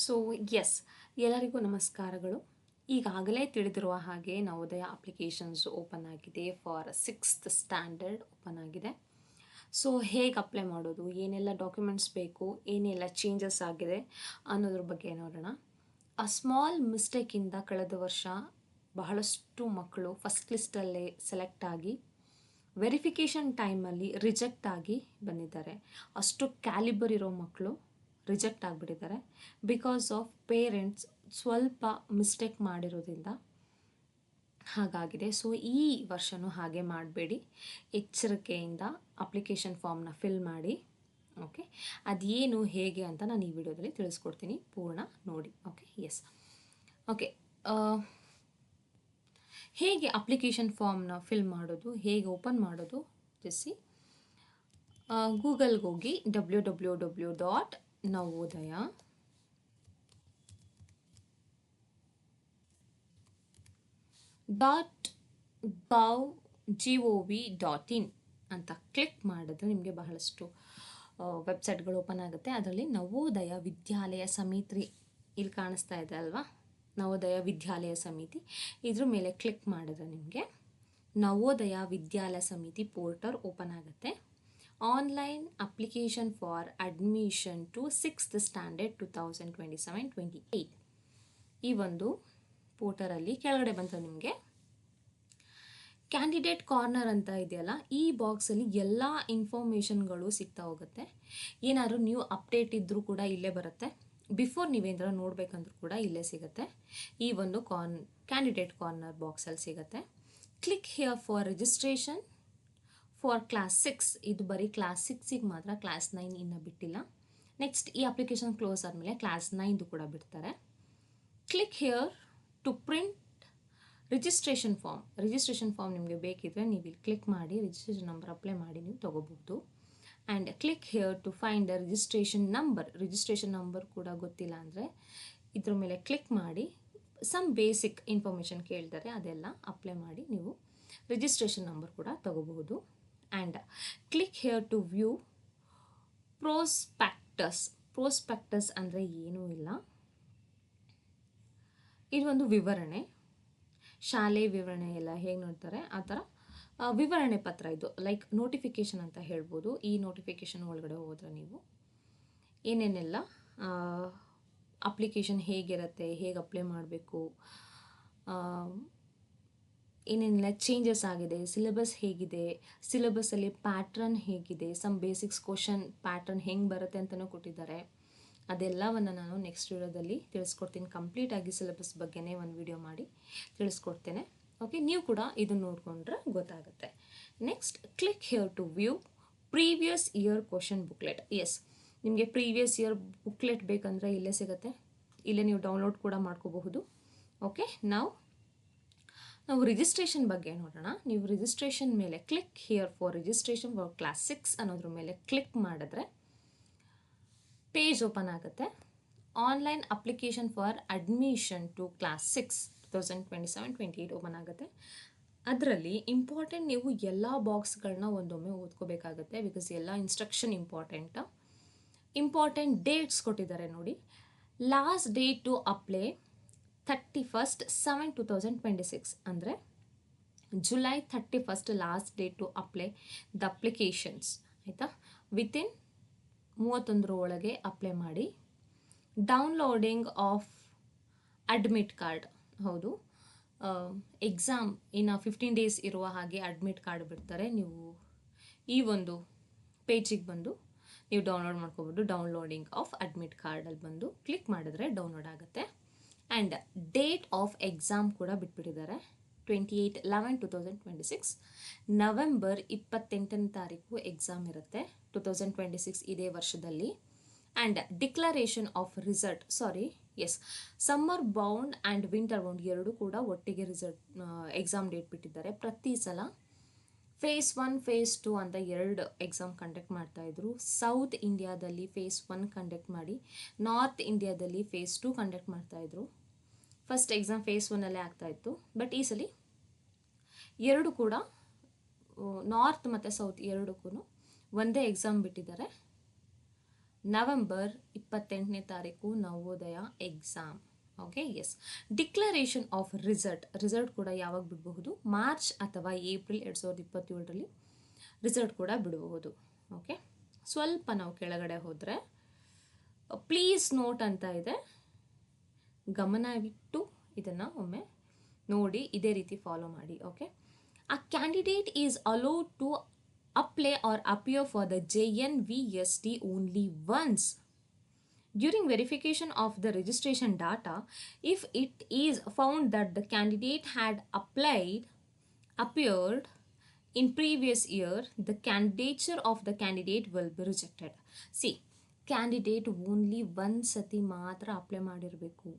So S, ಎಲ್ಲರಿಗೂ ನಮಸ್ಕಾರಗಳು. ಈಗಾಗಲೇ ತಿಳಿದಿರುವ ಹಾಗೆ ನವೋದಯ ಅಪ್ಲಿಕೇಶನ್ಸ್ ಓಪನ್ ಆಗಿದೆ. ಫಾರ್ 6th ಸ್ಟ್ಯಾಂಡರ್ಡ್ ಓಪನ್ ಆಗಿದೆ. ಸೊ ಹೇಗೆ ಅಪ್ಲೈ ಮಾಡೋದು, ಏನೆಲ್ಲ ಡಾಕ್ಯುಮೆಂಟ್ಸ್ ಬೇಕು, ಏನೆಲ್ಲ ಚೇಂಜಸ್ ಆಗಿದೆ ಅನ್ನೋದ್ರ ಬಗ್ಗೆ ನೋಡೋಣ. ಸ್ಮಾಲ್ ಮಿಸ್ಟೇಕಿಂದ ಕಳೆದ ವರ್ಷ ಬಹಳಷ್ಟು ಮಕ್ಕಳು ಫಸ್ಟ್ ಲಿಸ್ಟಲ್ಲೇ ಸೆಲೆಕ್ಟ್ ಆಗಿ ವೆರಿಫಿಕೇಷನ್ ಟೈಮಲ್ಲಿ ರಿಜೆಕ್ಟ್ ಆಗಿ ಬಂದಿದ್ದಾರೆ. ಅಷ್ಟು ಕ್ಯಾಲಿಬರ್ ಇರೋ ಮಕ್ಕಳು ರಿಜೆಕ್ಟ್ ಆಗಿಬಿಟ್ಟಿದ್ದಾರೆ ಬಿಕಾಸ್ ಆಫ್ ಪೇರೆಂಟ್ಸ್ ಸ್ವಲ್ಪ ಮಿಸ್ಟೇಕ್ ಮಾಡಿರೋದ್ರಿಂದ ಹಾಗಾಗಿದೆ. ಸೊ ಈ ವರ್ಷವೂ ಹಾಗೆ ಮಾಡಬೇಡಿ, ಎಚ್ಚರಿಕೆಯಿಂದ ಅಪ್ಲಿಕೇಶನ್ ಫಾರ್ಮ್ನ ಫಿಲ್ ಮಾಡಿ. ಓಕೆ, ಅದೇನು ಹೇಗೆ ಅಂತ ನಾನು ಈ ವಿಡಿಯೋದಲ್ಲಿ ತಿಳಿಸ್ಕೊಡ್ತೀನಿ, ಪೂರ್ಣ ನೋಡಿ. Okay, yes. ಓಕೆ, ಹೇಗೆ ಅಪ್ಲಿಕೇಶನ್ ಫಾರ್ಮ್ನ ಫಿಲ್ ಮಾಡೋದು, ಹೇಗೆ ಓಪನ್ ಮಾಡೋದು ತಿಳಿಸಿ. ಗೂಗಲ್ಗೆ ಹೋಗಿ www.navodaya.gov.in ಅಂತ ಕ್ಲಿಕ್ ಮಾಡಿದ್ರೆ ನಿಮಗೆ ಬಹಳಷ್ಟು ವೆಬ್ಸೈಟ್ಗಳು ಓಪನ್ ಆಗುತ್ತೆ. ಅದರಲ್ಲಿ ನವೋದಯ ವಿದ್ಯಾಲಯ ಸಮಿತಿ ಇಲ್ಲಿ ಕಾಣಿಸ್ತಾ ಇದೆ ಅಲ್ವಾ, ನವೋದಯ ವಿದ್ಯಾಲಯ ಸಮಿತಿ, ಇದ್ರ ಮೇಲೆ ಕ್ಲಿಕ್ ಮಾಡಿದ್ರೆ ನಿಮಗೆ ನವೋದಯ ವಿದ್ಯಾಲಯ ಸಮಿತಿ ಪೋರ್ಟಲ್ ಓಪನ್ ಆಗುತ್ತೆ. Online application for admission to 6th standard 2027-28 ಈ ಒಂದು ಪೋರ್ಟರಲ್ಲಿ ಕೆಳಗಡೆ ಬಂದರೆ ನಿಮಗೆ ಕ್ಯಾಂಡಿಡೇಟ್ ಕಾರ್ನರ್ ಅಂತ ಇದೆಯಲ್ಲ, ಈ ಬಾಕ್ಸಲ್ಲಿ ಎಲ್ಲ ಇನ್ಫಾರ್ಮೇಷನ್ಗಳು ಸಿಗ್ತಾ ಹೋಗುತ್ತೆ. ಏನಾದರೂ ನ್ಯೂ ಅಪ್ಡೇಟ್ ಇದ್ದರೂ ಕೂಡ ಇಲ್ಲೇ ಬರುತ್ತೆ. ಬಿಫೋರ್ ನೀವೇನಾದರೂ ನೋಡಬೇಕಂದ್ರೂ ಕೂಡ ಇಲ್ಲೇ ಸಿಗುತ್ತೆ. ಈ ಒಂದು ಕ್ಯಾಂಡಿಡೇಟ್ ಕಾರ್ನರ್ ಬಾಕ್ಸಲ್ಲಿ ಸಿಗುತ್ತೆ. Click here for registration for class 6. ಇದು ಬರೀ ಕ್ಲಾಸ್ 6ಗೆ ಮಾತ್ರ, ಕ್ಲಾಸ್ 9 ಇನ್ನೂ ಬಿಟ್ಟಿಲ್ಲ. ನೆಕ್ಸ್ಟ್ ಈ ಅಪ್ಲಿಕೇಶನ್ ಕ್ಲೋಸ್ ಆದಮೇಲೆ ಕ್ಲಾಸ್ 9 ಕೂಡ ಬಿಡ್ತಾರೆ. Click here to print registration form ನಿಮಗೆ ಬೇಕಿದ್ರೆ ನೀವು ಇಲ್ಲಿ ಕ್ಲಿಕ್ ಮಾಡಿ ರಿಜಿಸ್ಟ್ರೇಷನ್ ನಂಬರ್ ಅಪ್ಲೈ ಮಾಡಿ ನೀವು ತೊಗೋಬಹುದು. And click here to find the registration number ಕೂಡ ಗೊತ್ತಿಲ್ಲ ಅಂದರೆ ಇದ್ರ ಮೇಲೆ ಕ್ಲಿಕ್ ಮಾಡಿ ಸಮ್ ಬೇಸಿಕ್ ಇನ್ಫಾರ್ಮೇಷನ್ ಕೇಳ್ತಾರೆ, ಅದೆಲ್ಲ ಅಪ್ಲೈ ಮಾಡಿ ನೀವು ರಿಜಿಸ್ಟ್ರೇಷನ್ ನಂಬರ್ ಕೂಡ ತೊಗೋಬಹುದು. And click here to view prospectus ಅಂದರೆ ಏನೂ ಇಲ್ಲ, ಇದು ಒಂದು ವಿವರಣೆ, ಶಾಲೆ ವಿವರಣೆ ಎಲ್ಲ ಹೇಗೆ ನೋಡ್ತಾರೆ ಆ ಥರ ವಿವರಣೆ ಪತ್ರ. ಇದು ಲೈಕ್ ನೋಟಿಫಿಕೇಷನ್ ಅಂತ ಹೇಳ್ಬೋದು. ಈ ನೋಟಿಫಿಕೇಷನ್ ಒಳಗಡೆ ಹೋದರೆ ನೀವು ಏನೇನೆಲ್ಲ ಅಪ್ಲಿಕೇಶನ್ ಹೇಗಿರುತ್ತೆ, ಹೇಗೆ ಅಪ್ಲೈ ಮಾಡಬೇಕು, ಏನೇನೆಲ್ಲ ಚೇಂಜಸ್ ಆಗಿದೆ, ಸಿಲೆಬಸ್ ಹೇಗಿದೆ, ಸಿಲೆಬಸ್ಸಲ್ಲಿ ಪ್ಯಾಟ್ರನ್ ಹೇಗಿದೆ, ಸಮ್ ಬೇಸಿಕ್ಸ್ ಕ್ವಶನ್ ಪ್ಯಾಟ್ರನ್ ಹೆಂಗೆ ಬರುತ್ತೆ ಅಂತಲೂ ಕೊಟ್ಟಿದ್ದಾರೆ. ಅದೆಲ್ಲವನ್ನು ನಾನು ನೆಕ್ಸ್ಟ್ ವಿಡಿಯೋದಲ್ಲಿ ತಿಳಿಸ್ಕೊಡ್ತೀನಿ. ಕಂಪ್ಲೀಟಾಗಿ ಸಿಲೆಬಸ್ ಬಗ್ಗೆನೇ ಒಂದು ವಿಡಿಯೋ ಮಾಡಿ ತಿಳಿಸ್ಕೊಡ್ತೇನೆ. ಓಕೆ, ನೀವು ಕೂಡ ಇದನ್ನು ನೋಡಿಕೊಂಡ್ರೆ ಗೊತ್ತಾಗುತ್ತೆ. Next click here to view previous year question booklet. Yes, ನಿಮಗೆ ಪ್ರೀವಿಯಸ್ ಇಯರ್ ಬುಕ್ಲೆಟ್ ಬೇಕಂದರೆ ಇಲ್ಲೇ ಸಿಗುತ್ತೆ, ಇಲ್ಲೇ ನೀವು ಡೌನ್ಲೋಡ್ ಕೂಡ ಮಾಡ್ಕೋಬಹುದು. ಓಕೆ, ನಾವು ರಿಜಿಸ್ಟ್ರೇಷನ್ ಬಗ್ಗೆ ನೋಡೋಣ. ನೀವು ರಿಜಿಸ್ಟ್ರೇಷನ್ ಮೇಲೆ click here for registration for class 6 ಅನ್ನೋದ್ರ ಮೇಲೆ ಕ್ಲಿಕ್ ಮಾಡಿದ್ರೆ ಪೇಜ್ ಓಪನ್ ಆಗುತ್ತೆ. Online application for admission to class 6 2027-28 open ಆಗುತ್ತೆ. ಅದರಲ್ಲಿ ಇಂಪಾರ್ಟೆಂಟ್ ನೀವು ಎಲ್ಲ ಬಾಕ್ಸ್ಗಳನ್ನ ಒಂದೊಮ್ಮೆ ಓದ್ಕೋಬೇಕಾಗುತ್ತೆ, ಬಿಕಾಸ್ ಎಲ್ಲ ಇನ್ಸ್ಟ್ರಕ್ಷನ್ ಇಂಪಾರ್ಟೆಂಟ್ ಡೇಟ್ಸ್ ಕೊಟ್ಟಿದ್ದಾರೆ ನೋಡಿ. Last date to apply 31st 7 2026 ಅಂದರೆ July 31st last date to apply the applications, ಆಯಿತಾ. ವಿತಿನ್ 31 ಒಳಗೆ ಅಪ್ಲೈ ಮಾಡಿ. ಡೌನ್ಲೋಡಿಂಗ್ ಆಫ್ ಅಡ್ಮಿಟ್ ಕಾರ್ಡ್, ಹೌದು, ಎಕ್ಸಾಮ್ ಇನ್ನು 15 ಡೇಸ್ ಇರುವ ಹಾಗೆ ಅಡ್ಮಿಟ್ ಕಾರ್ಡ್ ಬಿಡ್ತಾರೆ. ನೀವು ಈ ಒಂದು ಪೇಜಿಗೆ ಬಂದು ನೀವು ಡೌನ್ಲೋಡ್ ಮಾಡ್ಕೋಬೋದು. ಡೌನ್ಲೋಡಿಂಗ್ ಆಫ್ ಅಡ್ಮಿಟ್ ಕಾರ್ಡಲ್ಲಿ ಬಂದು ಕ್ಲಿಕ್ ಮಾಡಿದ್ರೆ ಡೌನ್ಲೋಡ್ ಆಗುತ್ತೆ. ಆ್ಯಂಡ್ ಡೇಟ್ ಆಫ್ ಎಕ್ಸಾಮ್ ಕೂಡ ಬಿಟ್ಬಿಟ್ಟಿದ್ದಾರೆ. 28/11/2026 ನವೆಂಬರ್ 28ನೇ ತಾರೀಕು ಎಕ್ಸಾಮ್ ಇರುತ್ತೆ 2026 ಇದೇ ವರ್ಷದಲ್ಲಿ. And declaration of result, summer bound and winter bound ಎರಡೂ ಕೂಡ ಒಟ್ಟಿಗೆ ಎಕ್ಸಾಮ್ ಡೇಟ್ ಬಿಟ್ಟಿದ್ದಾರೆ. ಪ್ರತಿ ಸಲ ಫೇಸ್ 1 ಫೇಸ್ 2 ಅಂತ 2 ಎಕ್ಸಾಮ್ ಕಂಡಕ್ಟ್ ಮಾಡ್ತಾಯಿದ್ರು. ಸೌತ್ ಇಂಡಿಯಾದಲ್ಲಿ ಫೇಸ್ 1 ಕಂಡಕ್ಟ್ ಮಾಡಿ, ನಾರ್ತ್ ಇಂಡಿಯಾದಲ್ಲಿ ಫೇಸ್ 2 ಕಂಡಕ್ಟ್ ಮಾಡ್ತಾಯಿದ್ರು. ಫಸ್ಟ್ ಎಕ್ಸಾಮ್ ಫೇಸ್ 1ಅಲ್ಲೇ ಆಗ್ತಾಯಿತ್ತು, ಬಟ್ ಈ ಸಲ ಎರಡು ಕೂಡ ನಾರ್ತ್ ಮತ್ತು ಸೌತ್ ಎರಡಕ್ಕೂ ಒಂದೇ ಎಕ್ಸಾಮ್ ಬಿಟ್ಟಿದ್ದಾರೆ. ನವೆಂಬರ್ 28ನೇ ತಾರೀಕು Navodaya exam. Okay, yes. Declaration of result ಕೂಡ ಯಾವಾಗ ಬಿಡಬಹುದು? ಮಾರ್ಚ್ ಅಥವಾ ಏಪ್ರಿಲ್ 2027ರಲ್ಲಿ ರಿಸಲ್ಟ್ ಕೂಡ ಬಿಡಬಹುದು. ಓಕೆ, ಸ್ವಲ್ಪ ನಾವು ಕೆಳಗಡೆ ಹೋದರೆ ಪ್ಲೀಸ್ ನೋಟ್ ಅಂತ ಇದೆ, ಗಮನವಿಟ್ಟು ಇದನ್ನು ಒಮ್ಮೆ ನೋಡಿ ಇದೇ ರೀತಿ ಫಾಲೋ ಮಾಡಿ. Okay, a candidate is allowed to apply or appear for the JNVST only once during verification of the registration data. If it is found that the candidate had appeared in previous year, the candidature of the candidate will be rejected. See, candidate only ಒಂದು ಸತಿ ಮಾತ್ರ apply ಮಾಡಿರಬೇಕು.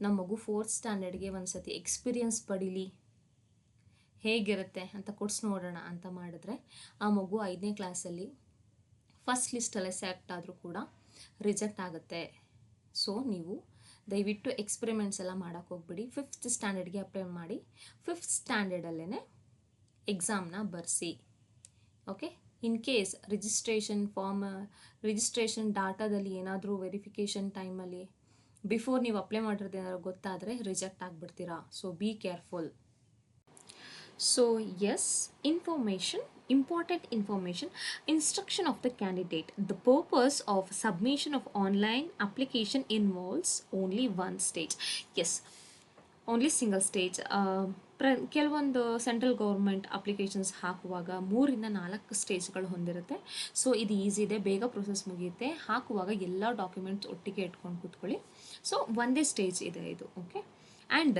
ನಮ್ಮ ಮಗು 4th ಸ್ಟ್ಯಾಂಡರ್ಡ್ಗೆ ಒಂದು ಸತಿ experience ಪಡೀಲಿ, ಹೇಗಿರುತ್ತೆ ಅಂತ ಕೊಡ್ಸಿ ನೋಡೋಣ ಅಂತ ಮಾಡಿದ್ರೆ ಆ ಮಗು 5ನೇ ಕ್ಲಾಸಲ್ಲಿ ಫಸ್ಟ್ ಲಿಸ್ಟಲ್ಲೇ ಸೆಲೆಕ್ಟ್ ಆದರೂ ಕೂಡ ರಿಜೆಕ್ಟ್ ಆಗುತ್ತೆ. ಸೊ ನೀವು ದಯವಿಟ್ಟು ಎಕ್ಸ್ಪೆರಿಮೆಂಟ್ಸ್ ಎಲ್ಲ ಮಾಡೋಕ್ಕೆ ಹೋಗ್ಬಿಡಿ. 5th ಸ್ಟ್ಯಾಂಡರ್ಡ್ಗೆ ಅಪ್ಲೈ ಮಾಡಿ 5th ಸ್ಟ್ಯಾಂಡರ್ಡಲ್ಲೇ ಎಕ್ಸಾಮ್ನ ಬರೆಸಿ. ಓಕೆ, ಇನ್ ಕೇಸ್ ರಿಜಿಸ್ಟ್ರೇಷನ್ ಡಾಟಾದಲ್ಲಿ ಏನಾದರೂ ವೆರಿಫಿಕೇಷನ್ ಟೈಮಲ್ಲಿ ಬಿಫೋರ್ ನೀವು ಅಪ್ಲೈ ಮಾಡಿರೋದು ಏನಾದ್ರು ಗೊತ್ತಾದರೆ ರಿಜೆಕ್ಟ್ ಆಗಿಬಿಡ್ತೀರಾ. So be careful. So yes, important information, instruction of the candidate. The purpose of submission of online application involves only one stage. Yes, only single stage. ಕೆಲವೊಂದು central government applications ಹಾಕುವಾಗ 3ರಿಂದ 4 ಸ್ಟೇಜ್ಗಳು ಹೊಂದಿರುತ್ತೆ. So ಇದು easy ಇದೆ, ಬೇಗ process ಮುಗಿಯುತ್ತೆ. ಹಾಕುವಾಗ ಎಲ್ಲ documents ಒಟ್ಟಿಗೆ ಇಟ್ಕೊಂಡು ಕೂತ್ಕೊಳ್ಳಿ. ಸೊ ಒಂದೇ ಸ್ಟೇಜ್ ಇದೆ ಇದು. Okay, and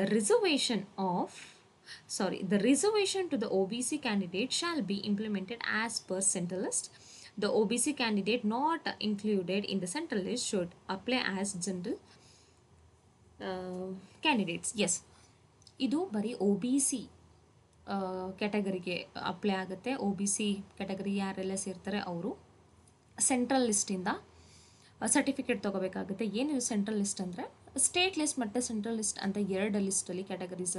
the reservation to the OBC candidate shall be implemented as per central list. The OBC candidate not included in the central list should apply as general candidates. Yes, ಇದು ಬರೀ OBC ಕ್ಯಾಟಗರಿಗೆ apply ಆಗುತ್ತೆ. OBC category ಯಾರೆಲ್ಲ ಸೇರ್ತಾರೆ ಅವರು central ಲಿಸ್ಟಿಂದ certificate ತೊಗೋಬೇಕಾಗುತ್ತೆ. ಏನಿದು central list ಅಂದರೆ state list ಮತ್ತು central list ಅಂತ 2 ಲಿಸ್ಟಲ್ಲಿ ಕ್ಯಾಟಗರೀಸ್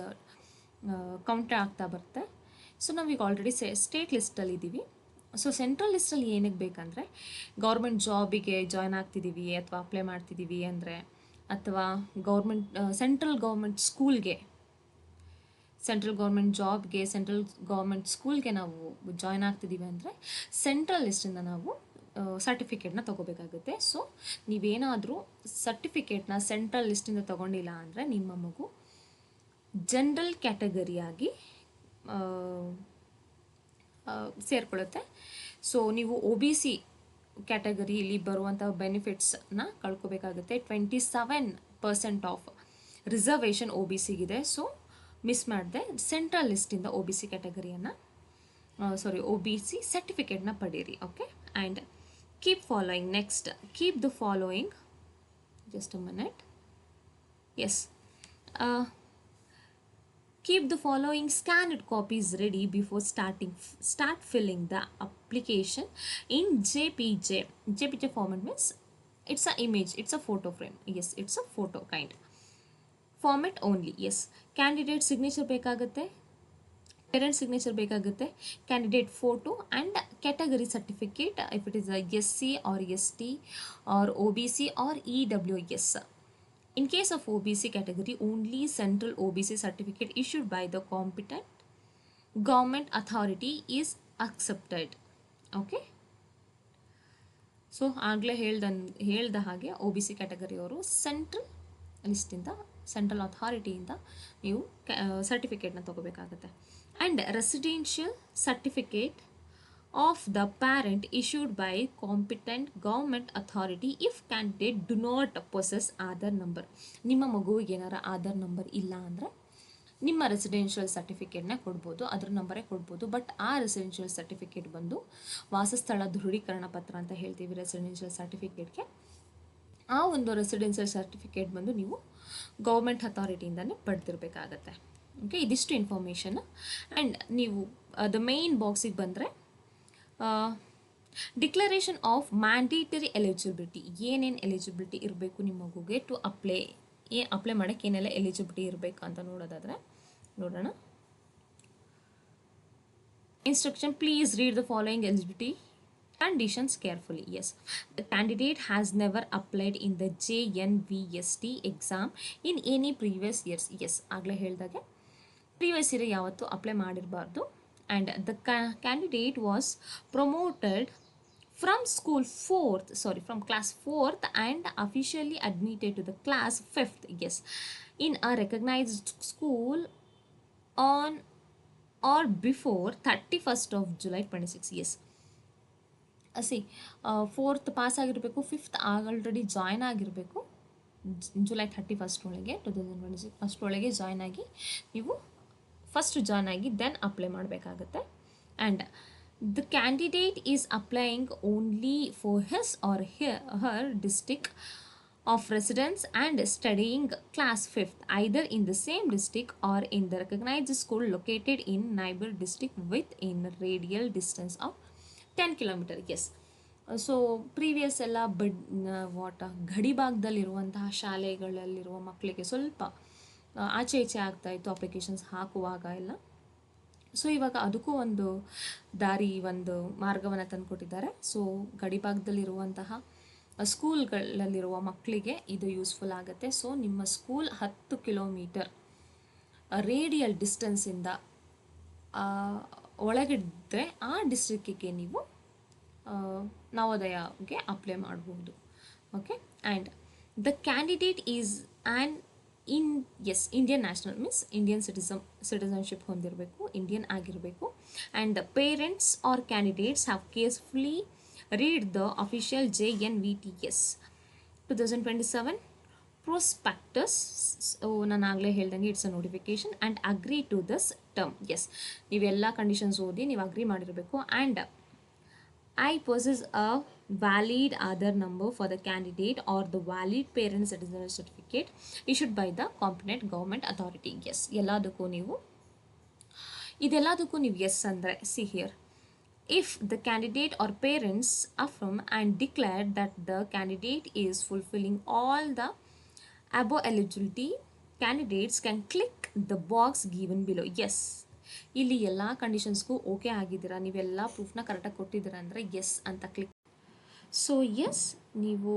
ಕೌಂಟರ್ ಆಗ್ತಾ ಬರುತ್ತೆ. ಸೊ ನಾವೀಗ ಆಲ್ರೆಡಿ ಸ್ಟೇಟ್ ಲಿಸ್ಟಲ್ಲಿ ಇದ್ದೀವಿ. ಸೊ ಸೆಂಟ್ರಲ್ ಲಿಸ್ಟಲ್ಲಿ ಏನಕ್ಕೆ ಬೇಕಂದರೆ ಗೌರ್ಮೆಂಟ್ ಜಾಬಿಗೆ ಜಾಯ್ನ್ ಆಗ್ತಿದ್ದೀವಿ ಅಥವಾ ಅಪ್ಲೈ ಮಾಡ್ತಿದ್ದೀವಿ ಅಂದರೆ, ಅಥವಾ ಸೆಂಟ್ರಲ್ ಗೌರ್ಮೆಂಟ್ ಸ್ಕೂಲ್ಗೆ, ಸೆಂಟ್ರಲ್ ಗೌರ್ಮೆಂಟ್ ಜಾಬ್ಗೆ, ಸೆಂಟ್ರಲ್ ಗೌರ್ಮೆಂಟ್ ಸ್ಕೂಲ್ಗೆ ನಾವು ಜಾಯ್ನ್ ಆಗ್ತಿದ್ದೀವಿ ಅಂದರೆ ಸೆಂಟ್ರಲ್ ಲಿಸ್ಟಿಂದ ನಾವು ಸರ್ಟಿಫಿಕೇಟ್ನ ತೊಗೋಬೇಕಾಗುತ್ತೆ. ಸೊ ನೀವೇನಾದರೂ ಸರ್ಟಿಫಿಕೇಟ್ನ ಸೆಂಟ್ರಲ್ ಲಿಸ್ಟಿಂದ ತೊಗೊಂಡಿಲ್ಲ ಅಂದರೆ ನಿಮ್ಮ ಮಗು ಜನರಲ್ ಕ್ಯಾಟಗರಿಯಾಗಿ ಸೇರಿಕೊಳ್ಳುತ್ತೆ. ಸೊ ನೀವು OBC ಕ್ಯಾಟಗರಿಯಲ್ಲಿ ಬರುವಂಥ ಬೆನಿಫಿಟ್ಸ್ನ ಕಳ್ಕೊಬೇಕಾಗುತ್ತೆ. 27% ಆಫ್ ರಿಸರ್ವೇಷನ್ OBCಗಿದೆ. ಸೊ ಮಿಸ್ ಮಾಡಿದೆ, ಸೆಂಟ್ರಲ್ ಲಿಸ್ಟಿಂದ OBC ಕ್ಯಾಟಗರಿಯನ್ನು OBC ಸರ್ಟಿಫಿಕೇಟ್ನ ಪಡೀರಿ. Okay, and keep following. Next, keep the following, just a minute. Yes, keep the following scanned copies ready before start filling the application in JPG format. Means it's a image, it's a photo frame. Yes, it's a photo kind format only. Yes, candidate signature ಬೇಕಾಗುತ್ತೆ, parent signature ಬೇಕಾಗುತ್ತೆ, candidate photo and category certificate if it is a SC or ST or OBC or EWS. In case of OBC category, only central OBC certificate issued by the competent government authority is accepted. Okay, so ಆಗಲೇ ಹೇಳ್ದ ಹಾಗೆ OBC ಕ್ಯಾಟಗರಿಯವರು central ಲಿಸ್ಟಿಂದ, central ಅಥಾರಿಟಿಯಿಂದ ನೀವು ಸರ್ಟಿಫಿಕೇಟ್ನ ತೊಗೋಬೇಕಾಗುತ್ತೆ. And residential certificate of the parent issued by competent government authority if candidate do not possess Aadhaar number. ನಿಮ್ಮ ಮಗುವಿಗೆ ಏನಾರ ಆಧಾರ್ ನಂಬರ್ ಇಲ್ಲ ಅಂದರೆ ನಿಮ್ಮ ರೆಸಿಡೆನ್ಷಿಯಲ್ ಸರ್ಟಿಫಿಕೇಟ್ನ ಕೊಡ್ಬೋದು, ಅದ್ರ ನಂಬರೇ ಕೊಡ್ಬೋದು. ಬಟ್ ಆ ರೆಸಿಡೆನ್ಷಿಯಲ್ ಸರ್ಟಿಫಿಕೇಟ್ ಬಂದು ವಾಸಸ್ಥಳ ದೃಢೀಕರಣ ಪತ್ರ ಅಂತ ಹೇಳ್ತೀವಿ ರೆಸಿಡೆನ್ಷಿಯಲ್ ಸರ್ಟಿಫಿಕೇಟ್ಗೆ. ಆ ಒಂದು ರೆಸಿಡೆನ್ಷಿಯಲ್ ಸರ್ಟಿಫಿಕೇಟ್ ಬಂದು ನೀವು ಗೌರ್ಮೆಂಟ್ ಅಥಾರಿಟಿಯಿಂದನೇ ಪಡೆದಿರಬೇಕಾಗತ್ತೆ. ಓಕೆ, ಇದಿಷ್ಟು ಇನ್ಫಾರ್ಮೇಷನ್. ಆ್ಯಂಡ್ ನೀವು ದ ಮೇನ್ ಬಾಕ್ಸಿಗೆ ಬಂದರೆ ಡಿಕ್ಲರೇಷನ್ ಆಫ್ ಮ್ಯಾಂಡೇಟರಿ ಎಲಿಜಿಬಿಲಿಟಿ. ಏನೇನು ಎಲಿಜಿಬಿಲಿಟಿ ಇರಬೇಕು ನಿಮ್ಮ ಮಗುಗೆ ಟು ಅಪ್ಲೈ ಮಾಡೋಕ್ಕೆ ಏನೆಲ್ಲ ಎಲಿಜಿಬಿಲಿಟಿ ಇರಬೇಕು ಅಂತ ನೋಡೋದಾದರೆ ನೋಡೋಣ. Instruction, please read the following eligibility Conditions carefully. Yes, the candidate has never applied in the JNVST exam in any previous years. Yes, ಆಗಲೇ ಹೇಳಿದಾಗೆ ಪ್ರೀವಿಯಸ್ ಇಯರ್ ಯಾವತ್ತೂ ಅಪ್ಲೈ ಮಾಡಿರಬಾರ್ದು. And the candidate was promoted from class 4th and officially admitted to the class 5th. Yes, in a recognized school on or before 31st of July 26. Yes, C 4th pass ಆಗಿರಬೇಕು, 5th already join ಆಗಿರಬೇಕು. July 31st ಒಳಗೆ 2026 ಅಷ್ಟರೊಳಗೆ join ಆಗಿ ನೀವು first join ಆಗಿ then apply ಮಾಡಬೇಕಾಗತ್ತೆ. And the candidate is applying only for his or her district of residence and studying class 5th either in the same district or in the recognized school located in neighbor district within radial distance of 10 kilometer. Yes, so previous ಎಲ್ಲ ಗಡಿ ಭಾಗದಲ್ಲಿರುವಂತಹ ಶಾಲೆಗಳಲ್ಲಿರುವ ಮಕ್ಕಳಿಗೆ ಸ್ವಲ್ಪ ಆಚೆ ಈಚೆ ಆಗ್ತಾಯಿತ್ತು applications ಹಾಕುವಾಗ ಎಲ್ಲ. So ಇವಾಗ ಅದಕ್ಕೂ ಒಂದು ಒಂದು ಮಾರ್ಗವನ್ನು ತಂದುಕೊಟ್ಟಿದ್ದಾರೆ. ಸೊ ಗಡಿ ಭಾಗದಲ್ಲಿರುವಂತಹ ಸ್ಕೂಲ್ಗಳಲ್ಲಿರುವ ಮಕ್ಕಳಿಗೆ ಇದು ಯೂಸ್ಫುಲ್ ಆಗುತ್ತೆ. ಸೊ ನಿಮ್ಮ ಸ್ಕೂಲ್ 10 ಕಿಲೋಮೀಟರ್ ರೇಡಿಯಲ್ ಡಿಸ್ಟೆನ್ಸಿಂದ ಒಳಗಿದ್ದರೆ ಆ ಡಿಸ್ಟ್ರಿಕ್ಕಿಗೆ ನೀವು ನವೋದಯಗೆ ಅಪ್ಲೈ ಮಾಡ್ಬೋದು. Okay, and the candidate is Indian national means Indian citizenship ಹೊಂದಿರಬೇಕು, ಇಂಡಿಯನ್ ಆಗಿರಬೇಕು. And the parents or candidates have carefully read the official JNVTS 2027 prospectus. ನಾನು ಆಗಲೇ ಹೇಳ್ದಂಗೆ it's a notification and agree to this term. Yes, ನೀವೆಲ್ಲ conditions ಓದಿ ನೀವು agree ಮಾಡಿರಬೇಕು. And I possess a valid Aadhaar number for the candidate R the valid parents citizen certificate issued by the competent government authority. Yes, ಇದೆಲ್ಲದಕ್ಕೂ ನೀವು yes ಅಂದರೆ see here, if the candidate or parents affirm and declare that the candidate is fulfilling all the above eligibility, candidates can click the box given below. Yes, ಇಲ್ಲಿ ಎಲ್ಲ ಕಂಡೀಷನ್ಸ್ಗೂ okay ಆಗಿದ್ದೀರಾ, ನೀವೆಲ್ಲ ಪ್ರೂಫ್ನ ಕರೆಕ್ಟಾಗಿ ಕೊಟ್ಟಿದ್ದೀರಾ ಅಂದರೆ ಎಸ್ ಅಂತ ಕ್ಲಿಕ್. ಸೊ ಎಸ್, ನೀವು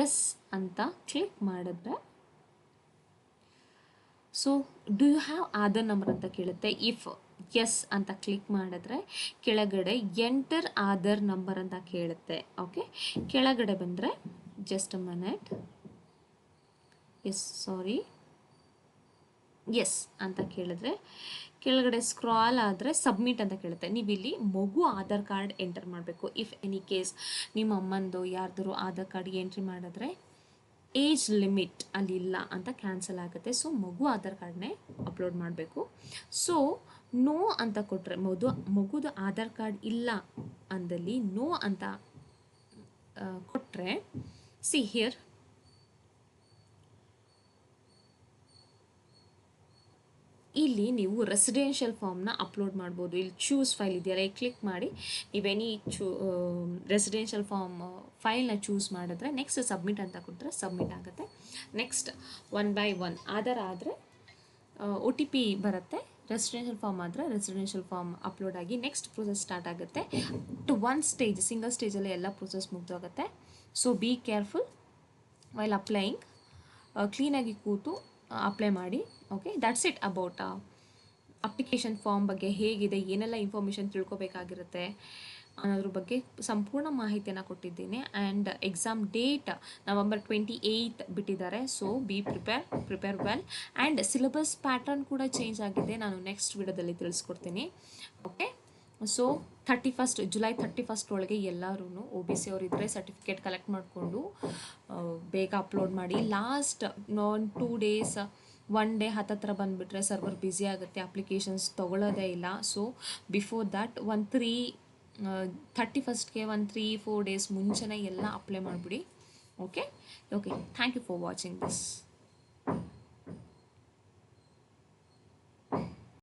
yes ಅಂತ ಕ್ಲಿಕ್ ಮಾಡಿದ್ರೆ so do you have Aadhaar number ಅಂತ ಕೇಳುತ್ತೆ. ಇಫ್ ಎಸ್ ಅಂತ ಕ್ಲಿಕ್ ಮಾಡಿದ್ರೆ ಕೆಳಗಡೆ ಎಂಟರ್ ಆಧಾರ್ ನಂಬರ್ ಅಂತ ಕೇಳುತ್ತೆ. ಓಕೆ, ಕೆಳಗಡೆ ಬಂದರೆ ಜಸ್ಟ್ ಅ ಮಿನಿಟ್, ಎಸ್ ಅಂತ ಕೇಳಿದ್ರೆ ಕೆಳಗಡೆ ಸ್ಕ್ರಾಲ್ ಆದರೆ ಸಬ್ಮಿಟ್ ಅಂತ ಕೇಳುತ್ತೆ. ನೀವು ಇಲ್ಲಿ ಮಗು ಆಧಾರ್ ಕಾರ್ಡ್ ಎಂಟರ್ ಮಾಡಬೇಕು. ಇಫ್ ಎನಿ ಕೇಸ್ ನಿಮ್ಮ ಅಮ್ಮಂದು ಯಾರ್ದಾರು ಆಧಾರ್ ಕಾರ್ಡ್ ಎಂಟ್ರಿ ಮಾಡಿದ್ರೆ ಏಜ್ ಲಿಮಿಟ್ ಅಲ್ಲಿ ಇಲ್ಲ ಅಂತ ಕ್ಯಾನ್ಸಲ್ ಆಗುತ್ತೆ. ಸೊ ಮಗು ಆಧಾರ್ ಕಾರ್ಡ್ನೇ ಅಪ್ಲೋಡ್ ಮಾಡಬೇಕು. ಸೊ ನೋ ಅಂತ ಕೊಟ್ಟರೆ ಮಗುದು ಆಧಾರ್ ಕಾರ್ಡ್ ಇಲ್ಲ ಅಂದಲ್ಲಿ ನೋ ಅಂತ ಕೊಟ್ಟರೆ ಸಿ ಹಿಯರ್ ಇಲ್ಲಿ ನೀವು ರೆಸಿಡೆನ್ಷಿಯಲ್ ಫಾರ್ಮ್ನ ಅಪ್ಲೋಡ್ ಮಾಡ್ಬೋದು. ಇಲ್ಲಿ ಚೂಸ್ ಫೈಲ್ ಇದೆಯಲ್ಲ, ಈ ಕ್ಲಿಕ್ ಮಾಡಿ ನೀವೆನಿ ರೆಸಿಡೆನ್ಷಿಯಲ್ ಫೈಲ್ನ ಚೂಸ್ ಮಾಡಿದ್ರೆ ನೆಕ್ಸ್ಟ್ ಸಬ್ಮಿಟ್ ಅಂತ ಕೊಟ್ಟರೆ ಸಬ್ಮಿಟ್ ಆಗುತ್ತೆ. ನೆಕ್ಸ್ಟ್ 1 by 1 ಆಧಾರ್ ಆದರೆ OTP ಬರುತ್ತೆ, ರೆಸಿಡೆನ್ಷಿಯಲ್ ಫಾರ್ಮ್ ಆದರೆ ರೆಸಿಡೆನ್ಷಿಯಲ್ ಫಾರ್ಮ್ ಅಪ್ಲೋಡ್ ಆಗಿ ನೆಕ್ಸ್ಟ್ ಪ್ರೊಸೆಸ್ ಸ್ಟಾರ್ಟ್ ಆಗುತ್ತೆ. ಟು ಒನ್ ಸ್ಟೇಜ್, ಸಿಂಗಲ್ ಸ್ಟೇಜಲ್ಲೇ ಎಲ್ಲ ಪ್ರೊಸೆಸ್ ಮುಗ್ದೋಗುತ್ತೆ. So be careful while applying, ಕ್ಲೀನಾಗಿ ಕೂತು ಅಪ್ಲೈ ಮಾಡಿ. Okay, that's it about application form ಬಗ್ಗೆ ಹೇಗಿದೆ, ಏನೆಲ್ಲ ಇನ್ಫಾರ್ಮೇಷನ್ ತಿಳ್ಕೊಬೇಕಾಗಿರುತ್ತೆ ಅನ್ನೋದ್ರ ಬಗ್ಗೆ ಸಂಪೂರ್ಣ ಮಾಹಿತಿಯನ್ನು ಕೊಟ್ಟಿದ್ದೀನಿ. ಆ್ಯಂಡ್ ಎಕ್ಸಾಮ್ ಡೇಟ್ ನವೆಂಬರ್ 28 ಬಿಟ್ಟಿದ್ದಾರೆ. So B prepare well. And syllabus pattern ಕೂಡ ಚೇಂಜ್ ಆಗಿದೆ, ನಾನು ನೆಕ್ಸ್ಟ್ ವಿಡಿಯೋದಲ್ಲಿ ತಿಳಿಸ್ಕೊಡ್ತೀನಿ. ಓಕೆ, ಸೊ ಜುಲೈ 31 ಒಳಗೆ ಎಲ್ಲರೂ OBC ಅವರಿದ್ದರೆ ಸರ್ಟಿಫಿಕೇಟ್ ಕಲೆಕ್ಟ್ ಮಾಡಿಕೊಂಡು ಬೇಗ ಅಪ್ಲೋಡ್ ಮಾಡಿ. ಲಾಸ್ಟ್ 2 days 1 day ಹತ್ತತ್ರ ಬಂದುಬಿಟ್ರೆ ಸರ್ವರ್ ಬ್ಯುಸಿ ಆಗುತ್ತೆ, ಅಪ್ಲಿಕೇಶನ್ಸ್ ತೊಗೊಳ್ಳೋದೇ ಇಲ್ಲ. ಸೊ ಬಿಫೋರ್ ದ್ಯಾಟ್ 31ಗೆ 3-4 days ಮುಂಚೆನೇ ಎಲ್ಲ ಅಪ್ಲೈ ಮಾಡಿಬಿಡಿ. Okay, thank you for watching this.